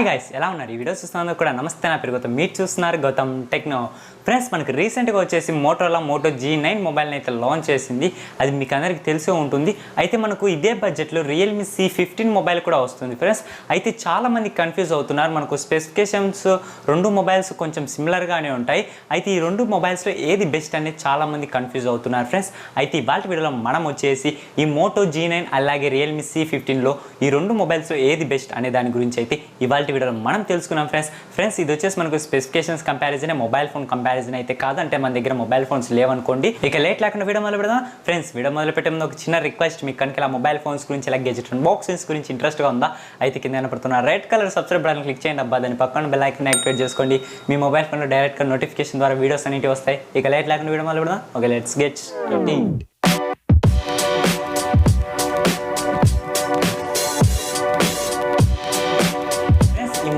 Hi guys, ఎలా ఉన్నారు? ఈ వీడియో చూస్తున్నందుకు కూడా నమస్తే. నా పేరు గౌతమ్, మీరు చూస్తున్నారు గౌతమ్ టెక్నో. ఫ్రెండ్స్, మనకి రీసెంట్గా వచ్చేసి మోటోరోలా మోటో G9 మొబైల్ని అయితే లాంచ్ చేసింది. అది మీకు అందరికీ తెలిసే ఉంటుంది. అయితే మనకు ఇదే బడ్జెట్లో రియల్మీ C15 మొబైల్ కూడా వస్తుంది ఫ్రెండ్స్. అయితే చాలామంది కన్ఫ్యూజ్ అవుతున్నారు. మనకు స్పెసిఫికేషన్స్ రెండు మొబైల్స్ కొంచెం సిమిలర్గానే ఉంటాయి. అయితే ఈ రెండు మొబైల్స్లో ఏది బెస్ట్ అనేది చాలామంది కన్ఫ్యూజ్ అవుతున్నారు ఫ్రెండ్స్. అయితే ఇవాళ వీడియోలో మనం వచ్చేసి ఈ మోటో G9 అలాగే రియల్మీ C15లో ఈ రెండు మొబైల్స్లో ఏది బెస్ట్ అనే దాని గురించి అయితే ఇవాళ వీడియోలో మనం తెలుసుకున్నాం ఫ్రెండ్స్. ఇది వచ్చేసి మనకు specifications comparison, mobile phone comparison అయితే కాదు. అంటే మన దగ్గర మొబైల్ ఫోన్స్ లేవనుకోండి. ఇక లేట్ లేకుండా వీడియో మొదలు పెడదాం ఫ్రెండ్స్. వీడియో మొదలు పెట్టే ముందు ఒక చిన్న రిక్వెస్ట్, మీకు కనుక ఇలా మొబైల్ ఫోన్స్ గురించి ఇలా గెజెట్ బాక్సెస్ గురించి ఇంట్రెస్ట్గా ఉందా అయితే కింద కనపడుతున్న red colour subscribe button click చేయండి అబ్బా. దాని పక్కన బెల్ ఐకాన్ యాక్టివేట్ చేసుకోండి. మీ మొబైల్ ఫోన్లో డైరెక్ట్గా నోటిఫికేషన్ ద్వారా వీడియోస్ అనేవి వస్తాయి. ఇక లేట్ లేకుండా వీడియో మొదలు పెడదాం. Okay, let's get started.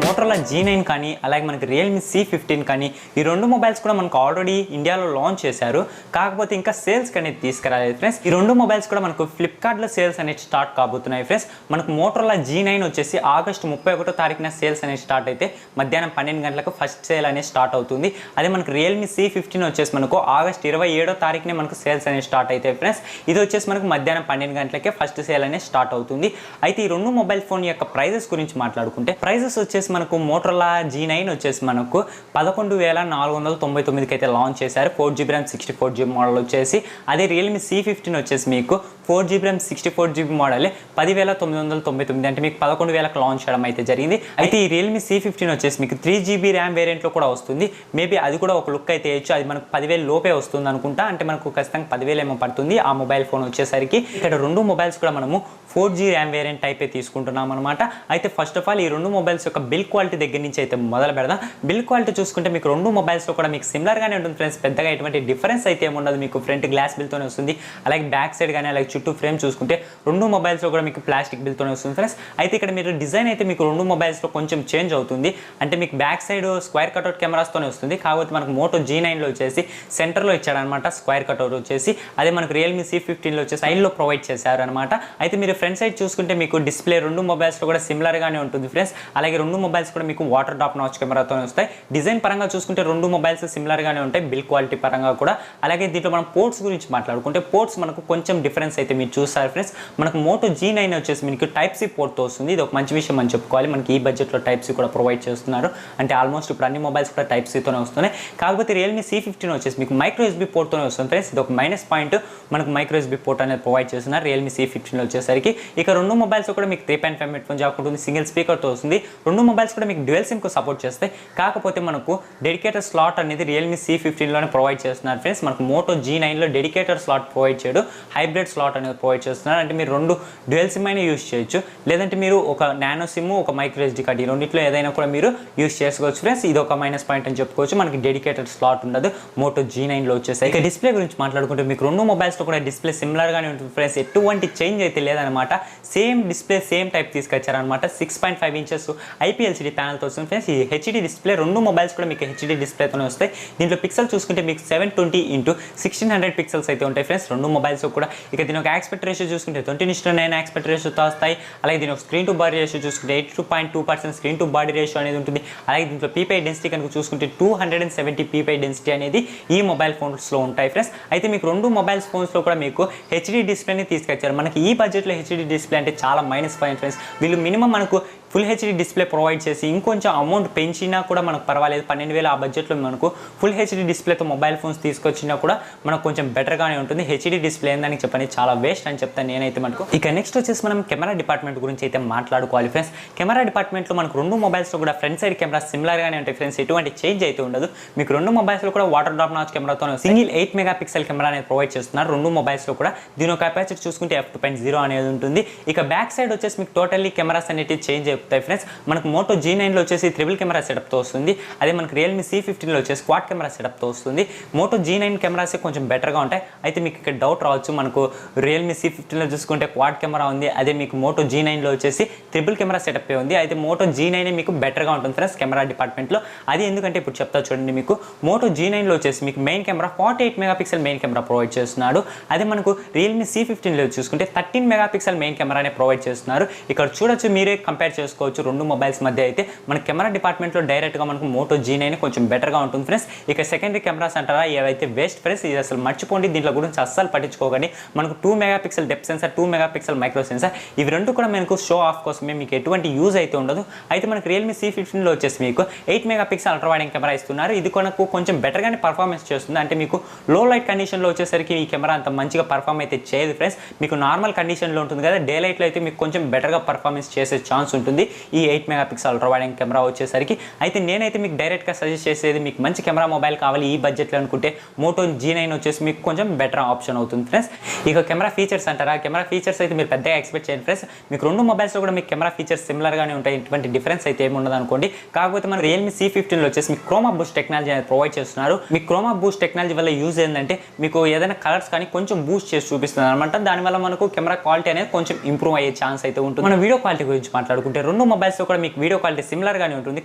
Motorola G9 కానీ అలాగే మనకి రియల్మీ C15 కానీ ఈ రెండు మొబైల్స్ కూడా మనకు ఆల్రెడీ ఇండియాలో లాంచ్ చేశారు. కాకపోతే ఇంకా సేల్స్కి అనేది తీసుకురాలేదు ఫ్రెండ్స్. ఈ రెండు మొబైల్స్ కూడా మనకు ఫ్లిప్కార్ట్లో సేల్స్ అనేది స్టార్ట్ కాబోతున్నాయి ఫ్రెండ్స్. మనకు మోటోరోలా G9 వచ్చేసి ఆగస్టు 31వ తారీఖున సేల్స్ అనేది స్టార్ట్ అయితే మధ్యాహ్నం 12 గంటలకు ఫస్ట్ సేల్ అనేది స్టార్ట్ అవుతుంది. అదే మనకు రియల్మీ C15 వచ్చేసి మనకు ఆగస్టు 27వ తారీఖునే మనకు సేల్స్ అనేది స్టార్ట్ అవుతాయి ఫ్రెండ్స్. ఇది వచ్చేసి మనకు మధ్యాహ్నం 12 గంటలకే ఫస్ట్ సేల్ అనేది స్టార్ట్ అవుతుంది. అయితే ఈ రెండు మొబైల్ ఫోన్ యొక్క ప్రైజెస్ గురించి మాట్లాడుకుంటే, ప్రైజెస్ వచ్చేసి మనకు మోటోరోలా G9 వచ్చేసి మనకు 11,499కి అయితే లాంచ్ చేశారు. 4GB RAM 64GB మోడల్ వచ్చేసి. అదే రియల్మీ C15 వచ్చేసి మీకు 4GB RAM 64GB మోడలే 10,999, అంటే మీకు 11,000కి లాంచ్ చేయడం అయితే జరిగింది. అయితే ఈ రియల్మీ C15 వచ్చేసి మీకు 3GB RAM వేరియంట్లో కూడా వస్తుంది. మేబీ అది కూడా ఒక లుక్ అయితే వేయచ్చు. అది మనకు 10,000 లోపే వస్తుంది అనుకుంటా. అంటే మనకు ఖచ్చితంగా 10,000 ఏమో పడుతుంది ఆ మొబైల్ ఫోన్ వచ్చేసరికి. ఇక్కడ రెండు మొబైల్స్ కూడా మనము 4G RAM వేరియంట్ టైపే తీసుకుంటున్నాం అనమాట. అయితే ఫస్ట్ ఆఫ్ ఆల్ ఈ రెండు మొబైల్స్ యొక్క బిల్ క్వాలిటీ దగ్గర నుంచి అయితే మొదలు పెడదాం. బిల్ క్వాలిటీ చూసుకుంటే మీకు రెండు మొబైల్స్లో కూడా మీకు సిమిలర్గానే ఉంటుంది ఫ్రెండ్స్. పెద్దగా ఎటువంటి డిఫరెన్స్ అయితే ఏముండదు. మీకు ఫ్రంట్ గ్లాస్ బిల్తోనే వస్తుంది. అలాగే బ్యాక్ సైడ్ కానీ అలాగే చుట్టూ ఫ్రేమ్ చూసుకుంటే రెండు మొబైల్స్లో కూడా మీకు ప్లాస్టిక్ బిల్తోనే వస్తుంది ఫ్రెండ్స్. అయితే ఇక్కడ మీరు డిజైన్ అయితే మీకు రెండు మొబైల్స్లో కొంచెం చేంజ్ అవుతుంది. అంటే మీకు బ్యాక్ సైడ్ స్క్వేర్ కట్అవుట్ కెమెరాస్తోనే వస్తుంది. కాకపోతే మనకు మోటో G9లో వచ్చేసి సెంటర్లో ఇచ్చాడనమాట స్క్వేర్ కట్అవుట్ వచ్చేసి. అదే మనకు రియల్మీ C15లో వచ్చేసి సైడ్లో ప్రొవైడ్ చేశారు అనమాట. అయితే మీరు ఫ్రంట్ సైడ్ చూసుకుంటే మీకు డిస్ప్లే రెండు మొబైల్స్లో కూడా సిమిలర్గానే ఉంటుంది ఫ్రెండ్స్. అలాగే రెండు మొబైల్స్ కూడా మీకు వాటర్ డ్రాప్ నాచ్ కెమెరాతో వస్తాయి. డిజైన్ పరంగా చూసుకుంటే రెండు మొబైల్స్ సిమిలర్గానే ఉంటాయి బిల్ క్వాలిటీ పరంగా కూడా. అలాగే దీంట్లో మనం పోర్ట్స్ గురించి మాట్లాడుకుంటే, పోర్ట్స్ మనకు కొంచెం డిఫరెన్స్ అయితే మీరు చూస్తారు ఫ్రెండ్స్. మనకు మోటో G9 వచ్చేసి మీకు Type-C పోర్ట్తో వస్తుంది. ఇది ఒక మంచి విషయం అని చెప్పుకోవాలి. మనకి ఈ బడ్జెట్లో Type-C కూడా ప్రొవైడ్ చేస్తున్నారు. అంటే ఆల్మోస్ట్ ఇప్పుడు అన్ని మొబైల్స్ కూడా Type-Cతోనే వస్తున్నాయి. కాకపోతే రియల్మీ C15 వచ్చేసి మీకు మైక్రో USB పోర్ట్తోనే వస్తుంది ఫ్రెండ్స్. ఇది ఒక మైనస్ పాయింట్. మనకు మైక్రో USB పోర్ట్ అనేది ప్రొవైడ్ చేస్తున్నారు రియల్మీ C15లో వచ్చేసరికి. ఇక రెండు మొబైల్స్ కూడా మీకు 3.5 హెడ్ఫోన్ జాక్ ఉంటుంది. సింగిల్ స్పీకర్తో వస్తుంది. రెండు మొబైల్స్ కూడా మీకు డ్యూయల్ సిమ్కు సపోర్ట్ చేస్తాయి. కాకపోతే మనకు డెడికేటెడ్ స్లాట్ అనేది రియల్మీ C15లోనే ప్రొవైడ్ చేస్తున్నారు ఫ్రెండ్స్. మనకు మోటో G9లో డెడికేటెడ్ స్లాట్ ప్రొవైడ్ చేయడు, హైబ్రిడ్ స్లాట్ అనేది ప్రొవైడ్ చేస్తున్నారు. అంటే మీరు రెండు డ్యూయల్ సిమ్ అయినా యూస్ చేయొచ్చు. లేదంటే మీరు ఒక నానో సిమ్, ఒక మైక్రో SD కార్డ్, ఈ రెండింటిలో ఏదైనా కూడా మీరు యూస్ చేసుకోవచ్చు ఫ్రెండ్స్. ఇది ఒక మైనస్ పాయింట్ అని చెప్పుకోవచ్చు. మనకి డెడికేటెడ్ స్లాట్ ఉండదు మోటో G9లో వచ్చేసి. ఇక డిస్ప్లే గురించి మాట్లాడుకుంటే మీకు రెండు మొబైల్స్లో కూడా డిస్ప్లే సిమిలర్గానే ఉంటుంది ఫ్రెండ్స్. ఎటువంటి చేంజ్ అయితే లేదనమాట. సేమ్ డిస్ప్లే సేమ్ టైప్ తీసుకొచ్చారనమాట. 6.5 ఇంచెస్ IPLCD ప్యానల్తో వస్తుంది ఫ్రెండ్స్. ఈ HD డిస్ప్లే రెండు మొబైల్స్ కూడా మీకు HD డిస్ప్లేతోనే వస్తాయి. దీంట్లో పిక్సెల్ చూసుకుంటే మీకు 720x1600 పిక్సెల్స్ అయితే ఉంటాయి ఫ్రెండ్స్ రెండు మొబైల్స్ కూడా. ఇక దీని ఒక ఆస్పెక్ట్ రేషియో చూసుకుంటే 20:9 ఆస్పెక్ట్ రేషియోతో వస్తాయి. అలాగే దీని ఒక స్క్రీన్ టు బాడీ రేషియో చూసుకుంటే 82.2% స్క్రీన్ టు బాడీ రేషియో అనేది ఉంటుంది. అలాగే దీంట్లో PPI డెన్సిటీ కనుక చూసుకుంటే 270 PPI డెన్సిటీ అనేది ఈ మొబైల్ ఫోన్స్లో ఉంటాయి ఫ్రెండ్స్. అయితే మీకు రెండు మొబైల్ ఫోన్స్లో కూడా మీకు HD డిస్ప్లేని తీసుకొచ్చారు. మనకి ఈ బడ్జెట్లో HD డిస్ప్లే అంటే చాలా మైనస్ పాయింట్ ఫ్రెండ్స్. వీళ్ళు మినిమం మనకు ఫుల్ HD డిస్ప్లే ప్రొవైడ్ చేసి ఇంకొంచెం అమౌంట్ పెంచినా కూడా మనకు పర్వాలేదు. 12,000 ఆ బడ్జెట్లో మనకు ఫుల్ HD డిస్ప్లేతో మొబైల్ ఫోన్స్ తీసుకొచ్చినా కూడా మనకు కొంచెం బెటర్గానే ఉంటుంది. HD డిస్ప్లే ఏందని చెప్పని చాలా వేస్ట్ అని చెప్తాను నేనైతే మనకు. ఇక నెక్స్ట్ వచ్చేసి మనం కెమెరా డిపార్ట్మెంట్ గురించి అయితే మాట్లాడుకోవాలి ఫ్రెండ్స్. కెమెరా డిపార్ట్మెంట్లో మనకు రెండు మొబైల్స్లో కూడా ఫ్రంట్ సైడ్ కెమెరా సిమిలర్గానే ఉంటాయి ఫ్రెండ్స్. ఎటువంటి చేంజ్ అయితే ఉండదు. మీకు రెండు మొబైల్స్లో కూడా వాటర్ డ్రాప్ నాచ్ కెమెరాతో సింగిల్ 8 మెగాపిక్సెల్ కెమెరా అనేది ప్రొవైడ్ చేస్తున్నారు రెండు మొబైల్స్లో కూడా. దీని ఒక అపర్చర్ చూసుకుంటే f2.0 అనేది ఉంటుంది. ఇక బ్యాక్ సైడ్ వచ్చేసి మీకు టోటల్లీ కెమెరాస్ అనేవి చేంజ్ అవుతాయి ఫ్రెండ్స్. మనకు మోటో G9లో వచ్చేసి ట్రిపుల్ కెమెరా సెటప్తో వస్తుంది. అదే మనకు రియల్మీ C15లో వచ్చేసి క్వాడ్ కెమెరా సెటప్తో వస్తుంది. మోటో G9 కెమెరాసే కొంచెం బెటర్గా ఉంటాయి. అయితే మీకు ఇక్కడ డౌట్ రావచ్చు, మనకు రియల్మీ C15లో చూసుకుంటే క్వాడ్ కెమెరా ఉంది, అదే మీకు మోటో G9లో వచ్చేసి ట్రిపుల్ కెమెరా సెటప్ ఉంది. అయితే మోటో G9 మీకు బెటర్గా ఉంటుంది ఫ్రెండ్స్ కెమెరా డిపార్ట్మెంట్లో. అది ఎందుకంటే ఇప్పుడు చెప్తా చూడండి. మీకు మోటో G9లో వచ్చేసి మీకు main camera 48 megapixel main camera provide చేస్తున్నాడు. అదే మనకు రియల్మీ C15లో చూసుకుంటే 13 మెగాపిక్సెల్ మెయిన్ కెమెరానే ప్రొవైడ్ చేస్తున్నారు. ఇక్కడ చూడొచ్చు, మీరే కంపేర్ చేసుకోవచ్చు. చేసుకోవచ్చు రెండు మొబైల్స్ మధ్య అయితే. మన కెమెరా డిపార్ట్మెంట్లో డైరెక్ట్గా మనకు మోటో G9 కొంచెం బెటర్గా ఉంటుంది ఫ్రెండ్స్. ఇక సెకండరీ కెమెరాస్ అంటారా ఏవైతే వేస్ట్ ఫ్రెండ్స్, ఇది అసలు మర్చిపోండి, దీంట్లో గురించి అస్సలు పట్టించుకోకండి. మనకు 2 megapixel depth censor, 2 megapixel micro sensor, ఇవి రెండు కూడా మనకు షో ఆఫ్ కోసమే, మీకు ఎటువంటి యూజ్ అయితే ఉండదు. అయితే మనకు Realme C15లో వచ్చేసి మీకు 8 మెగాపిక్సెల్ అల్ట్రా వైడ్ కెమెరా ఇస్తున్నారు. ఇది కొనకు కొంచెం బెటర్గానే పర్ఫార్మెన్స్ చేస్తుంది. అంటే మీకు లో లైట్ కండిషన్లో వచ్చేసరికి ఈ కెమెరా అంత మంచిగా పర్ఫార్మ్ అయితే చేయదు ఫ్రెండ్స్. మీకు నార్మల్ కండిషన్లో ఉంటుంది కదా, డే లైట్లో అయితే మీకు కొంచెం బెటర్గా పర్ఫార్మెన్స్ చేసే ఛాన్స్ ఉంటుంది ఈ 8 మెగాపిక్సెల్ అల్ట్రా వైడ్ కెమెరా వచ్చేసరికి. అయితే నేనైతే మీకు డైరెక్ట్గా సజెస్ట్ చేసేది, మీకు మంచి కెమెరా మొబైల్ కావాలి ఈ బడ్జెట్లో అనుకుంటే మోటో G9 వచ్చేసి మీకు కొంచెం బెటర్ ఆప్షన్ అవుతుంది ఫ్రెండ్స్. ఇక కెమెరా ఫీచర్స్ అంటారా, కెమెరా ఫీచర్స్ అయితే మీరు పెద్దగా ఎక్స్పెక్ట్ చేయండి ఫ్రెండ్స్. మీకు రెండు మొబైల్స్లో కూడా మీకు కెమెరా ఫీచర్స్ సిమిలర్గానే ఉంటాయి, ఇటువంటి డిఫరెన్స్ అయితే ఏమి ఉండదు అనుకోండి. కాకపోతే మన Realme C15లో వచ్చేసి మీకు క్రోమా బూస్ట్ టెక్నాలజీ అనేది ప్రొవైడ్ చేస్తున్నారు. మీకు క్రోమా బూస్ట్ టెక్నాలజీ వల్ల యూజ్ ఏంటంటే మీకు ఏదైనా కలర్స్ కానీ కొంచెం బూస్ట్ చేసి చూపిస్తుంది అనమాట. దానివల్ల మనకు కెమెరా క్వాలిటీ అనేది కొంచెం ఇంప్రూవ్ అయ్యే ఛాన్స్ అయితే ఉంటుంది. మన వీడియో క్వాలిటీ గురించి మాట్లాడుకుంటే రెండు మొబైల్స్లో కూడా మీకు వీడియో క్వాలిటీ సిమిలర్గానే ఉంటుంది.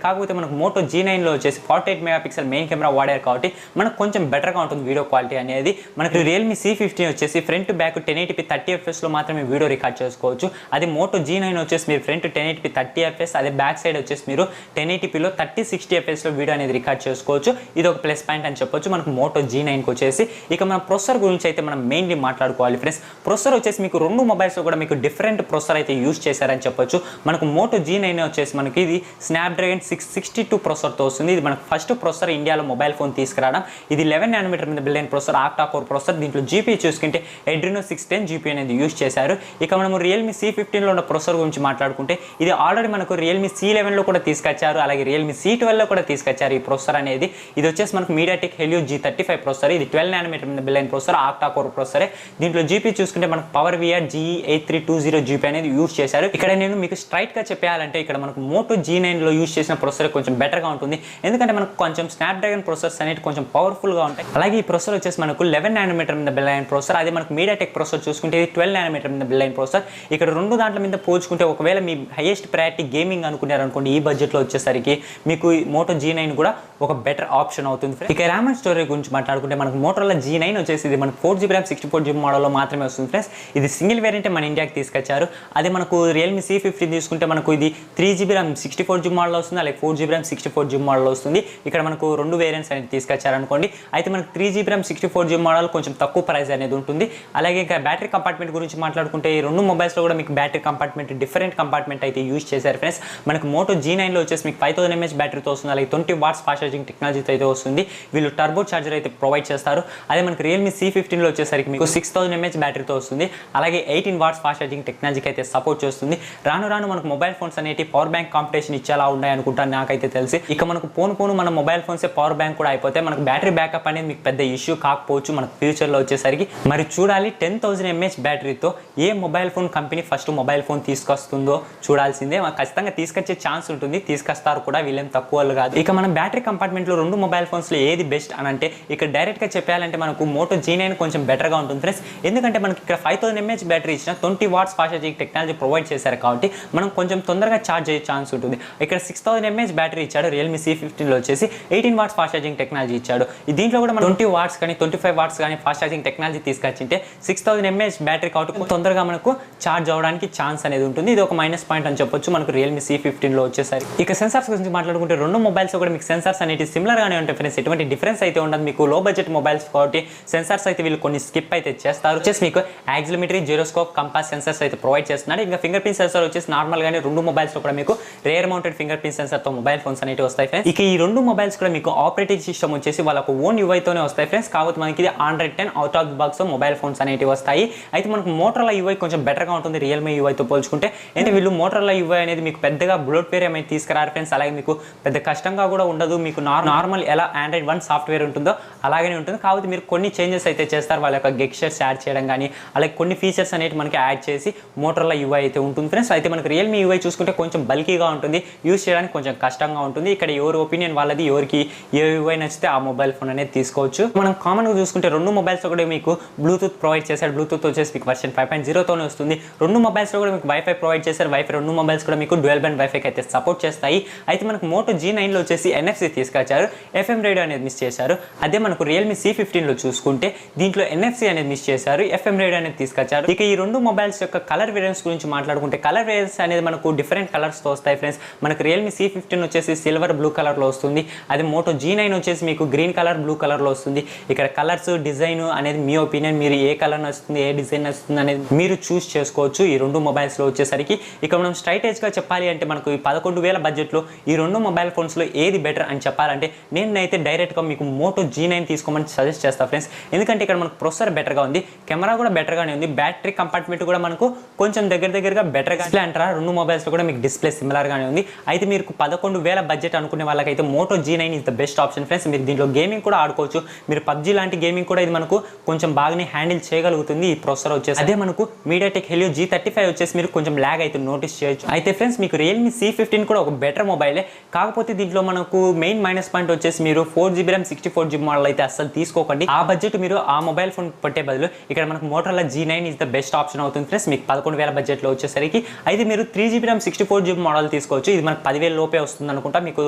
కాకపోతే మనకు మోటో G9లో వచ్చేసి 48 మెగాపిక్సెల్ మెయిన్ కెమెరా వాడారు కాబట్టి మనకు కొంచెం బెటర్గా ఉంటుంది వీడియో క్వాలిటీ అనేది. మనకు Realme C15 వచ్చేసి ఫ్రంట్ బ్యాక్ 1080p 30fps మాత్రమే వీడియో రికార్డ్ చేసుకోవచ్చు. అదే మోటో G9 వచ్చేసి మీరు ఫ్రంట్ 1080p 30fps, అదే బ్యాక్ సైడ్ వచ్చేసి మీరు 1080pలో 30-60fps వీడియో అనేది రికార్డ్ చేసుకోవచ్చు. ఇది ఒక ప్లస్ పాయింట్ అని చెప్పొచ్చు మనకు మోటో G9కి వచ్చేసి. ఇక మన ప్రొసెసర్ గురించి అయితే మనం మెయిన్లీ మాట్లాడుకోవాలి ఫ్రెండ్స్. ప్రొసెసర్ వచ్చేసి మీకు రెండు మొబైల్స్లో కూడా మీకు డిఫరెంట్ ప్రొసెసర్ అయితే యూజ్ చేశారని చెప్పొచ్చు. మనకు మోటో G9 వచ్చేసి మనకి ఇది స్నాప్డ్రాగన్ 662 ప్రొసెసర్తో వస్తుంది. ఇది మనకు ఫస్ట్ ప్రొసెసర్ ఇండియాలో మొబైల్ ఫోన్ తీసుకురావడం. ఇది 11 నానోమీటర్ మీద బిల్డ్ అయిన ప్రొసెసర్, ఆక్టా కోర్ ప్రొసెసర్. దీంట్లో జీపీ చూసుకుంటే Adreno 610 జీపీ అనేది యూజ్ చేశారు. ఇక మనము Realme C15లో ఉన్న ప్రొసెసర్ గురించి మాట్లాడుకుంటే ఇది ఆల్రెడీ మనకు Realme C11లో కూడా తీసుకొచ్చారు, అలాగే Realme C12లో కూడా తీసుకొచ్చారు ఈ ప్రొసెసర్ అనేది. ఇది వచ్చేసి మనకు MediaTek Helio G35 ప్రొసెసర్. ఇది 12 నానోమీటర్ మీద బిల్డ్ అయిన ప్రొసెసర్, ఆక్టా కోర్ ప్రొసెసరే. దీంట్లో జీపీ చూసుకుంటే మనకు PowerVR GE8320 జీపీ అనేది యూజ్ చేశారు. ఇక్కడ నేను మీకు స్ట్రైట్ గా చెప్పాలంటే ఇక్కడ మనకు మోటో G9లో యూజ్ చేసిన ప్రొసెసర్ కొంచెం బెటర్గా ఉంటుంది. ఎందుకంటే మనకు కొంచెం స్నాప్డ్రాగన్ ప్రొసెసర్స్ అనేవి కొంచెం పవర్ఫుల్గా ఉంటాయి. అలాగే ఈ ప్రొసెసర్ వచ్చేసి మనకు 11 నానోమీటర్ మీద బిల్డ్ అయిన ప్రొసెసర్. అదే మనకు MediaTek ప్రొసెసర్ చూసుకుంటే ఇది 12 నానోమీటర్ మీద బిల్డ్ అయిన ప్రొసెసర్. ఇక్కడ రెండు దాంట్ల మీద పోల్చుకుంటే ఒకవేళ మీ హైయెస్ట్ ప్రయారిటీ గేమింగ్ అనుకున్నారు అనుకోండి ఈ బడ్జెట్లో వచ్చేసరికి మీకు మోటో G9 కూడా ఒక బెటర్ ఆప్షన్ అవుతుంది. ఇక ర్యామ్ అండ్ స్టోరేజ్ గురించి మాట్లాడుకుంటే మనకు Motorola G9 వచ్చేసి ఇది మనకు 4GB ర్యామ్ 64GB మోడల్లో మాత్రమే వస్తుంది ఫ్రెండ్స్. ఇది సింగిల్ వేరియంటే మన ఇండియాకి తీసుకొచ్చారు. అదే మనకు Realme C15 తీసుకుంటే మనకు ఇది 3GB ర్యామ్ 64GB మోడల్లో వస్తుంది, అలాగే 4GB ర్యామ్ 64GB మోడల్లో వస్తుంది. ఇక్కడ మనకు రెండు వేరియంట్స్ అనేది తీసుకొచ్చారు అనుకోండి. అయితే మనకు 3GB ర్యామ్ 64GB మోడల్ కొంచెం తక్కువ ప్రైస్ అనేది ఉంటుంది. అలాగే ఇంకా బ్యాటరీ కంపార్ట్మెంట్ గురించి మాట్లాడుకుంటే ఈ రెండు మొబైల్స్లో కూడా మీకు బ్యాటరీ కంపార్ట్మెంట్ డిఫరెంట్ కంపార్ట్మెంట్ అయితే యూజ్ చేశారు ఫ్రెండ్స్. మనకు మోటో G9లో వచ్చేసి మీకు 5000 mAh బ్యాటరీతో వస్తుంది, అలాగే 20 watts ఫాస్ట్ ఛార్జింగ్ టెక్నాలజీతో అయితే వస్తుంది. వీళ్ళు టర్బో ఛార్జర్ అయితే ప్రొవైడ్ చేస్తారు. అదే మనకు Realme C15లో వచ్చేసరికి మీకు 6000 mAh బ్యాటరీతో వస్తుంది, అలాగే 18 watts ఫాస్ట్ ఛార్జింగ్ టెక్నాలజీకి అయితే సపోర్ట్ చేస్తుంది. రాను రాను మనకు మొబైల్ ఫోన్స్ అనేవి పవర్ బ్యాంక్ కాంపిటీషన్ ఇచ్చేలా ఉన్నాయి అనుకుంటాను నాకైతే తెలిసి. ఇక మనకు పోను మన మొబైల్ ఫోన్స్ పవర్ బ్యాంక్ కూడా అయిపోతే మనకు బ్యాటరీ బ్యాకప్ అనేది మీకు పెద్ద ఇష్యూ కాకపోవచ్చు మనకు ఫ్యూచర్లో వచ్చేసరికి. మరి చూడాలి 10,000 mAh బ్యాటరీతో ఏ mobile phone company first mobile phone తీసుకొస్తుందో చూడాల్సిందే. ఖచ్చితంగా తీసుకొచ్చే ఛాన్స్ ఉంటుంది, తీసుకొస్తారు కూడా, వీళ్ళేం తక్కువ కాదు. ఇక మన బ్యాటరీ కంపార్ట్మెంట్లో రెండు మొబైల్ ఫోన్స్లో ఏది బెస్ట్ అని అంటే ఇక్కడ డైరెక్ట్గా చెప్పాలంటే మనకు మోటో G9 కొంచెం బెటర్గా ఉంటుంది ఫ్రెండ్స్. ఎందుకంటే మనకి ఇక్కడ 5000 mAh బ్యాటరీ ఇచ్చిన 20 watts fast charging technology provide చేశారు కాబట్టి మనం కొంచెం తొందరగా ఛార్జ్ అయ్యే ఛాన్స్ ఉంటుంది. ఇక్కడ 6000 mAh బ్యాటరీ ఇచ్చాడు Realme C15లో వచ్చేసి 18 watts ఫాస్ట్ ఛార్జింగ్ టెక్నాలజీ ఇచ్చాడు. దీంట్లో కూడా మనం 20 watts కానీ 25 watts కానీ ఫాస్ట్ ఛార్జింగ్ టెక్నాలజీ తీసుకొచ్చింటే 6000 mAh బ్యాటరీ కాబట్టి తొందరగా మనకు ఛార్జ్ అవ్వడానికి ఛాన్స్ అనేది ఉంటుంది. ఇది ఒక మైనస్ పాయింట్ అని చెప్పొచ్చు మనకు Realme C15లో వచ్చేసరికి. ఇక సెన్సార్స్ గురించి మాట్లాడుకుంటే రెండు మొబైల్స్ కూడా మీకు సెన్సార్స్ అనేవి సిమిలర్ గానే ఉంటాయి ఫ్రెండ్స్. ఎటువంటి డిఫరెన్స్ అయితే ఉండదు. మీకు లో బడ్జెట్ మొబైల్స్ కాబట్టి సెన్సార్స్ అయితే వీళ్ళు కొన్ని స్కిప్ అయితే చేస్తారు. వచ్చేసి మీకు యాక్సిలమీటరీ, జిరోస్కోప్, కంపాస్ సెన్సార్స్ అయితే ప్రొవైడ్ చేస్తున్నారు. ఇంకా ఫింగర్ ప్రింట్ సెన్సార్ వచ్చేసి నార్మల్ గానే రెండు మొబైల్స్ లో కూడా మీకు rare mounted finger print censor తో మొబైల్ ఫోన్స్ అనేవి వస్తాయి ఫ్రెండ్స్. ఇక ఈ రెండు మొబైల్స్ కూడా మీకు ఆపరేటింగ్ సిస్టమ్ వచ్చేసి వాళ్ళకు ఓన్ UI తోనే వస్తాయి ఫ్రెండ్స్. కాబట్టి మనకి ఇది Android 10 out of the box mobile phones అనేవి వస్తాయి. అయితే మనకు Motorola UI కొంచెం బెటర్ గా ఉంటుంది Realme UI తో పోల్చుకుంటే. అంటే వీళ్ళు Motorola UI అనేది మీకు పెద్దగా బ్లోట్వేర్ ఏమైతే తీసుకురారు ఫ్రెండ్స్. అలాగే మీకు పెద్ద కష్టంగా కూడా ఉండదు. మీకు నార్మల్ ఎలా Android 1 సాఫ్ట్వేర్ ఉంటుందో అలాగే ఉంటుంది. కాబట్టి మీరు కొన్ని చేంజెస్ అయితే చేస్తారు. వాళ్ళ యొక్క గెస్చర్స్ యాడ్ చేయడం కానీ అలాగే కొన్ని ఫీచర్స్ అనేవి మనకి యాడ్ చేసి Motorola UI అయితే ఉంటుంది ఫ్రెండ్స్. అయితే మనకి Realme UI చూసుకుంటే కొంచెం బల్కీగా ఉంటుంది, యూజ్ చేయడానికి కొంచెం కష్టంగా ఉంటుంది. ఇక్కడ ఎవరి ఒపీనియన్ వాళ్ళది, ఎవరికి ఏ UI నచ్చితే ఆ మొబైల్ ఫోన్ అనేది తీసుకోవచ్చు. మనం కామన్గా చూసుకుంటే రెండు మొబైల్స్ కూడా మీకు బ్లూటూత్ ప్రొవైడ్ చేశారు. బ్లూటూత్ వచ్చేసి మీకు వర్షన్ 5.0 తోనే వస్తుంది. రెండు మొబైల్స్ కూడా మీకు వైఫై ప్రొవైడ్ చేశారు. వైఫై రెండు మొబైల్స్ కూడా మీకు డ్యూయల్ బ్యాండ్ వైఫై అయితే సపోర్ట్ చేస్తాయి. అయితే మనకు మోటో G9లో వచ్చేసి NFC తీసుకొచ్చారు, FM రేడియో అనేది మిస్ చేశారు. అదే మనకు Realme C15లో చూసుకుంటే దీంట్లో NFC అనేది మిస్ చేశారు, FM రేడియో అనేది తీసుకొచ్చారు. ఇక ఈ రెండు మొబైల్స్ యొక్క కలర్ వేరియంట్స్ గురించి మాట్లాడుకుంటే కలర్ వేరియంట్స్ అనేది మనకు డిఫరెంట్ కలర్స్తో వస్తాయి ఫ్రెండ్స్. మనకు రియల్మీ C15 వచ్చేసి సిల్వర్ బ్లూ కలర్లో వస్తుంది. అది మోటో G9 వచ్చేసి మీకు గ్రీన్ కలర్ బ్లూ కలర్లో వస్తుంది. ఇక్కడ కలర్స్ డిజైన్ అనేది మీ ఒపీనియన్, మీరు ఏ కలర్ వస్తుంది ఏ డిజైన్ వస్తుంది అనేది మీరు చూస్ చేసుకోవచ్చు ఈ రెండు మొబైల్స్లో వచ్చేసరికి. ఇక మనం స్ట్రైట్ ఏజ్గా చెప్పాలి అంటే మనకు ఈ 11,000 బడ్జెట్లో ఈ రెండు మొబైల్ ఫోన్స్లో ఏది బెటర్ అని చెప్పాలంటే నేనైతే డైరెక్ట్గా మీకు మోటో G9 తీసుకోమని సజెస్ట్ చేస్తాను ఫ్రెండ్స్. ఎందుకంటే ఇక్కడ మనకు ప్రొసెసర్ బెటర్గా ఉంది, కెమెరా కూడా బెటర్గానే ఉంది, బ్యాటరీ కంపార్ట్మెంట్ కూడా మనకు కొంచెం దగ్గరగా బెటర్గా డిస్ప్లే అంటారా రెండు మొబైల్స్లో కూడా మీకు డిస్ప్లే సిమిలర్గానే ఉంది. అయితే మీరు 11,000 బడ్జెట్ అనుకునే వాళ్ళకైతే Moto G9 is the best option friends. మీరు దీంట్లో గేమింగ్ కూడా ఆడుకోవచ్చు. మీరు PUBG లాంటి గేమింగ్ కూడా ఇది మనకు కొంచెం బాగానే హ్యాండిల్ చేయగలుగుతుంది ఈ ప్రొసెసర్ వచ్చేసి. అదే మనకు MediaTek Helio G35 వచ్చేసి మీరు కొంచెం ల్యాగ్ అయితే నోటీస్ చేయొచ్చు. అయితే ఫ్రెండ్స్ మీకు రియల్మీ C15 కూడా ఒక బెటర్ మొబైలే, కాకపోతే దీంట్లో మనకు మెయిన్ మైనస్ పాయింట్ వచ్చేసి మీరు 4GB RAM 64GB మోడల్ అయితే అస్సలు తీసుకోకండి. ఆ బడ్జెట్ మీరు ఆ మొబైల్ ఫోన్ పెట్టే బదులు ఇక్కడ మనకు Motorola G9 is the best option అవుతుంది ఫ్రెండ్స్ మీకు 11,000 బడ్జెట్లో వచ్చేసరికి. అయితే మీరు 3GB RAM 64GB మోడల్ తీసుకోవచ్చు. ఇది మనకు 10,000 లోపే వస్తుంది అనుకుంటా, మీకు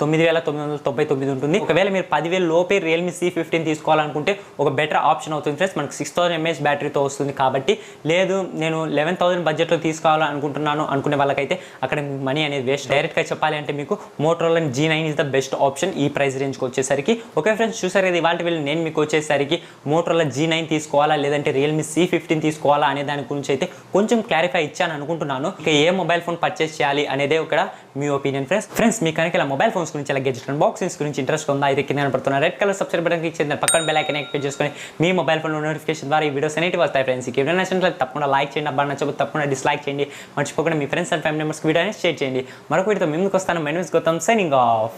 9,999 ఉంటుంది. ఒకవేళ మీరు 10,000 లోపే రియల్మీ C15 తీసుకోవాలనుకుంటే ఒక బెటర్ ఆప్షన్ అవుతుంది ఫ్రెండ్స్. మనకు 6000 mAh బ్యాటరీతో వస్తుంది కాబట్టి. లేదు నేను 11,000 బడ్జెట్లో తీసుకోవాలనుకుంటున్నాను అనుకునే వాళ్ళకైతే అక్కడ మనీ అనేది వేస్ట్. డైరెక్ట్గా చెప్పాలి అంటే మీకు Motorola G9 is the best option ఈ ప్రైస్ రేంజ్కి వచ్చేసరికి. ఓకే ఫ్రెండ్స్, చూసారు కదా ఇవాళ వీళ్ళు నేను మీకు వచ్చేసరికి Motorola G9 తీసుకోవాలా లేదంటే రియల్మీ C15 తీసుకోవాలా అనే దాని గురించి అయితే కొంచెం క్లారిఫై ఇచ్చాను అనుకుంటున్నాను. ఇక ఏ మొబైల్ ఫోన్ పర్చేస్ చేయాలి అనేదే ఇక్కడ మీ ఒపీనియన్ ఫ్రెండ్స్. మీ కనుక ఇలా మొబైల్ ఫోన్స్ గురించి ఇలా గెడ్జెట్ అన్బాక్సింగ్స్ గురించి ఇంట్రెస్ట్ ఉందా అయితే కింద పడుతున్న red colour subscribe button click చేసి పక్కన బెల్ ఐకాన్ యాక్టివేట్ చేసుకొని మీ మొబైల్ ఫోన్ నోటిఫికేషన్ ద్వారా ఈ వీడియోస్ అనేవి వస్తాయి ఫ్రెండ్స్. ఈ వీడియో నచ్చినట్లయితే తప్పకుండా లైక్ చేయండి, అబ్బా నచ్చకపోతే తప్పకుండా డిస్లైక్ చేయండి, మర్చిపోకుండా మీ ఫ్రెండ్స్ అండ్ ఫ్యామిలీ మెంబర్స్కి వీడియో అనేది షేర్ చేయండి. మరొక వీడియోతో ముందుకు వస్తాను. My name is Gautam, signing of.